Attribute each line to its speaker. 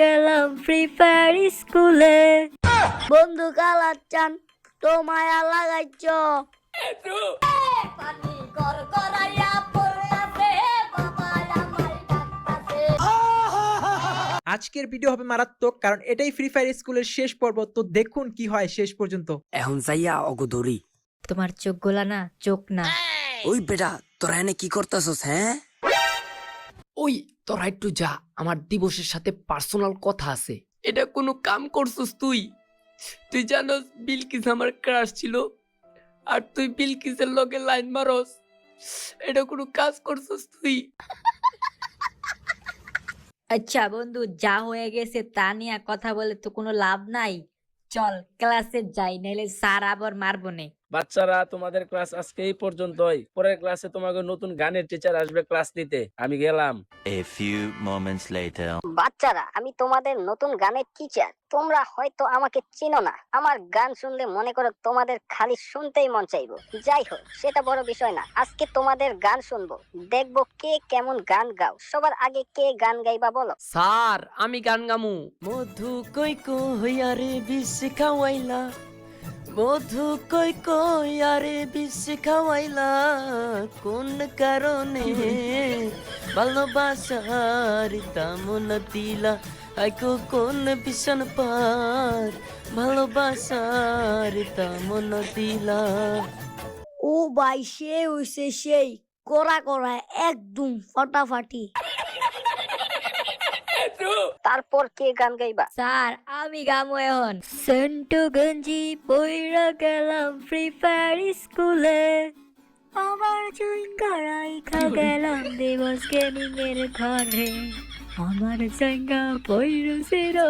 Speaker 1: গেলাম free fire স্কুলে বন্ধু কালাচান তো মায়া লাগাইছ পানি গর গরাইয়া পড়তাছে বাবা আমার ডাকতাছে।
Speaker 2: আজকের ভিডিও হবে মারাত্মক, কারণ এটাই ফ্রি ফায়ার স্কুলের শেষ পর্ব। তো দেখুন কি হয় শেষ পর্যন্ত।
Speaker 3: এখন যাইয়া অগদরি।
Speaker 1: তোমার চোখ গোলা না, চোখ না।
Speaker 3: ওই বেটা তোরা এনে কি করতেছস? হ্যাঁ
Speaker 4: ওই তোরা একটু যা, আমার দিবসের সাথে পার্সোনাল কথা আছে। এটা কোনো কাম করছস তুই? তুই জানোস বিলকিস আমার ক্রাশ ছিল, আর তুই বিলকিসের লগে লাইন মারস। এটা কোনো কাজ করছস তুই?
Speaker 1: আচ্ছা বন্ধু, যা হয়ে গেছে তা নিয়ে কথা বলে তো কোনো লাভ নাই। চল ক্লাসে যাই, নাইলে স্যার আবার মারবো নে।
Speaker 5: বাচ্চারা, তোমাদের ক্লাস আজকে এই পর্যন্তই। পরের ক্লাসে তোমাকে নতুন গানের টিচার আসবে ক্লাস নিতে। আমি গেলাম।
Speaker 6: A few moments later.
Speaker 7: বাচ্চারা, আমি তোমাদের নতুন গানের টিচার। তোমরা হয়তো আমাকে চিনো না। আমার গান শুনলে মনে করো তোমাদের খালি শুনতেই মন চাইবো। যাই হোক, সেটা বড় বিষয় না। আজকে তোমাদের গান শুনবো, দেখবো কে কেমন গান গাও। সবার আগে কে গান গাইবা বলো?
Speaker 4: স্যার, আমি গান গামু। মধু কই কই আরে বিষ খাওয়াইলা, মধু কই কই আরে বিষ খাওয়াইলা, কোন কারণে ভালোবাসার দামন দিলা, আইকো কোন ভীষণ পার ভালোবাসার দামন দিলা।
Speaker 1: ও ভাই, সে হইছে সেই করা করা একদম ফাটাফাটি।
Speaker 7: তারপর কে গান গাইবা?
Speaker 1: স্যার, আমি গামো এখন। সেন্টু গঞ্জি পইরা গেলাম ফ্রি ফায়ার স্কুলে, আমার চুইঙ্গারাই খা গেলাম দিবস গেমিং এর ঘরে, আমার চঙ্গা পইরো